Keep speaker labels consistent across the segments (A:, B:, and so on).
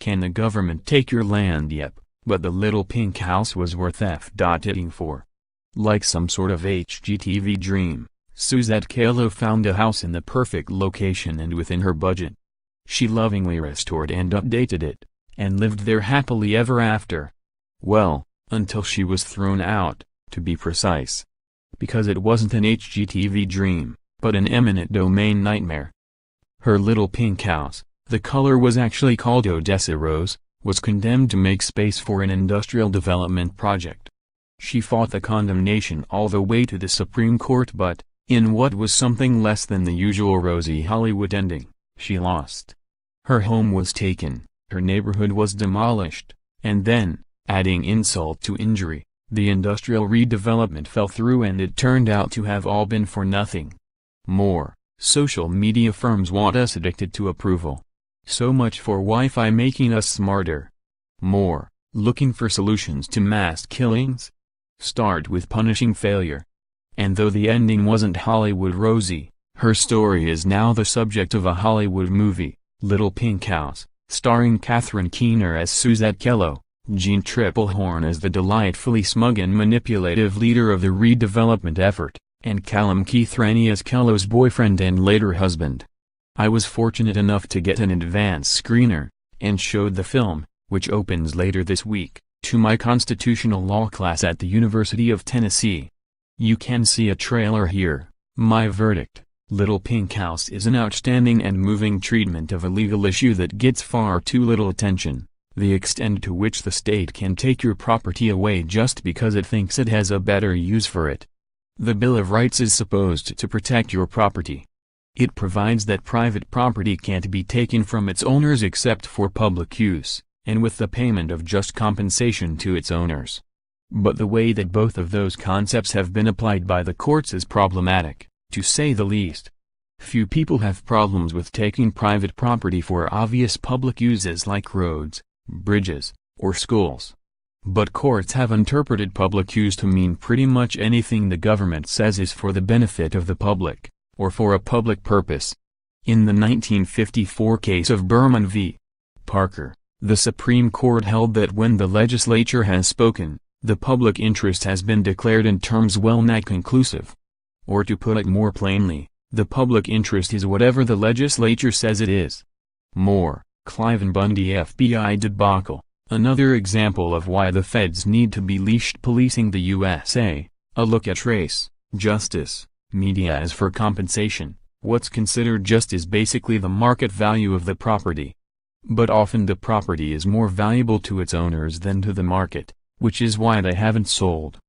A: Can the government take your land? Yep, but the little pink house was worth f.ighting for. Like some sort of HGTV dream, Susette Kelo found a house in the perfect location and within her budget. She lovingly restored and updated it, and lived there happily ever after. Well, until she was thrown out, to be precise. Because it wasn't an HGTV dream, but an eminent domain nightmare. Her little pink house, the color was actually called Odessa Rose, was condemned to make space for an industrial development project. She fought the condemnation all the way to the Supreme Court, but, in what was something less than the usual rosy Hollywood ending, she lost. Her home was taken, her neighborhood was demolished, and then, adding insult to injury, the industrial redevelopment fell through and it turned out to have all been for nothing. More, social media firms want us addicted to approval. So much for Wi-Fi making us smarter. More, looking for solutions to mass killings? Start with punishing failure. And though the ending wasn't Hollywood rosy, her story is now the subject of a Hollywood movie, Little Pink House, starring Catherine Keener as Susette Kelo, Jean Triplehorn as the delightfully smug and manipulative leader of the redevelopment effort, and Callum Keith Rennie as Kelo's boyfriend and later husband. I was fortunate enough to get an advance screener, and showed the film, which opens later this week, to my constitutional law class at the University of Tennessee. You can see a trailer here. My verdict: Little Pink House is an outstanding and moving treatment of a legal issue that gets far too little attention, the extent to which the state can take your property away just because it thinks it has a better use for it. The Bill of Rights is supposed to protect your property. It provides that private property can't be taken from its owners except for public use, and with the payment of just compensation to its owners. But the way that both of those concepts have been applied by the courts is problematic, to say the least. Few people have problems with taking private property for obvious public uses like roads, bridges, or schools. But courts have interpreted public use to mean pretty much anything the government says is for the benefit of the public, or for a public purpose. In the 1954 case of Berman v. Parker, the Supreme Court held that when the legislature has spoken, the public interest has been declared in terms well-nigh conclusive. Or to put it more plainly, the public interest is whatever the legislature says it is. More, Cliven Bundy FBI debacle, another example of why the feds need to be leashed policing the USA, a look at race, justice, media as for compensation. What's considered just is basically the market value of the property. But often the property is more valuable to its owners than to the market, which is why they haven't sold.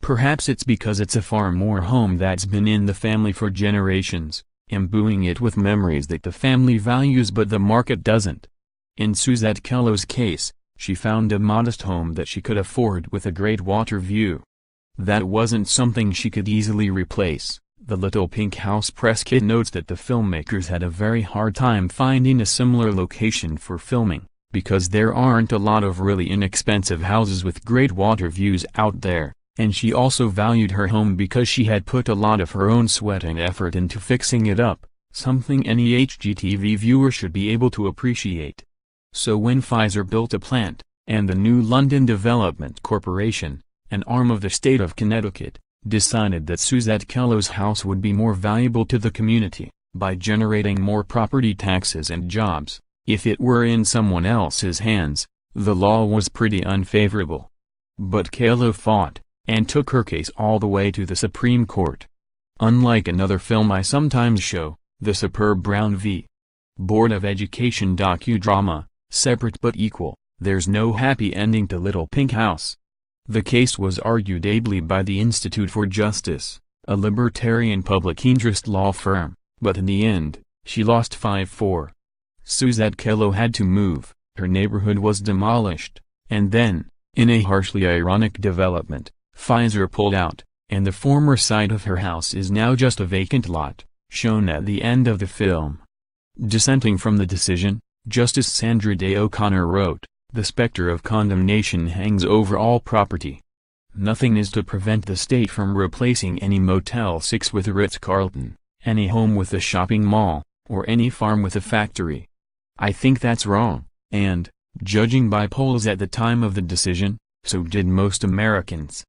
A: Perhaps it's because it's a farm or home that's been in the family for generations, imbuing it with memories that the family values but the market doesn't. In Susette Kelo's case, she found a modest home that she could afford with a great water view. That wasn't something she could easily replace. The Little Pink House press kit notes that the filmmakers had a very hard time finding a similar location for filming, because there aren't a lot of really inexpensive houses with great water views out there, and she also valued her home because she had put a lot of her own sweat and effort into fixing it up, something any HGTV viewer should be able to appreciate. So when Pfizer built a plant, and the New London Development Corporation, an arm of the state of Connecticut, decided that Susette Kelo's house would be more valuable to the community, by generating more property taxes and jobs, if it were in someone else's hands, the law was pretty unfavorable. But Kelo fought, and took her case all the way to the Supreme Court. Unlike another film I sometimes show, the superb Brown v. Board of Education docudrama, Separate but Equal, there's no happy ending to Little Pink House. The case was argued ably by the Institute for Justice, a libertarian public interest law firm, but in the end, she lost 5-4. Susette Kelo had to move, her neighborhood was demolished, and then, in a harshly ironic development, Pfizer pulled out, and the former site of her house is now just a vacant lot, shown at the end of the film. Dissenting from the decision, Justice Sandra Day O'Connor wrote, "The specter of condemnation hangs over all property. Nothing is to prevent the state from replacing any Motel 6 with a Ritz-Carlton, any home with a shopping mall, or any farm with a factory. I think that's wrong, and, Judging by polls at the time of the decision, so did most Americans.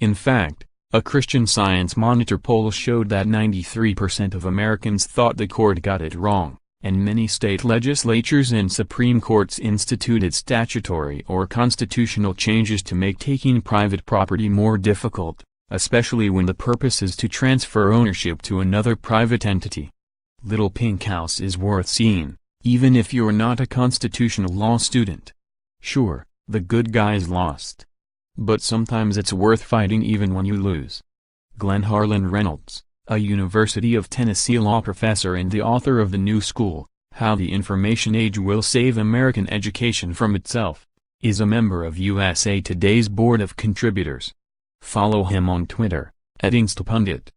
A: In fact, a Christian Science Monitor poll showed that 93% of Americans thought the court got it wrong, and many state legislatures and Supreme Courts instituted statutory or constitutional changes to make taking private property more difficult, especially when the purpose is to transfer ownership to another private entity. Little Pink House is worth seeing, even if you're not a constitutional law student. Sure, the good guys lost. But sometimes it's worth fighting even when you lose. Glenn Harlan Reynolds, a University of Tennessee law professor and the author of The New School, How the Information Age Will Save American Education from Itself, is a member of USA Today's Board of Contributors. Follow him on Twitter, @InstaPundit.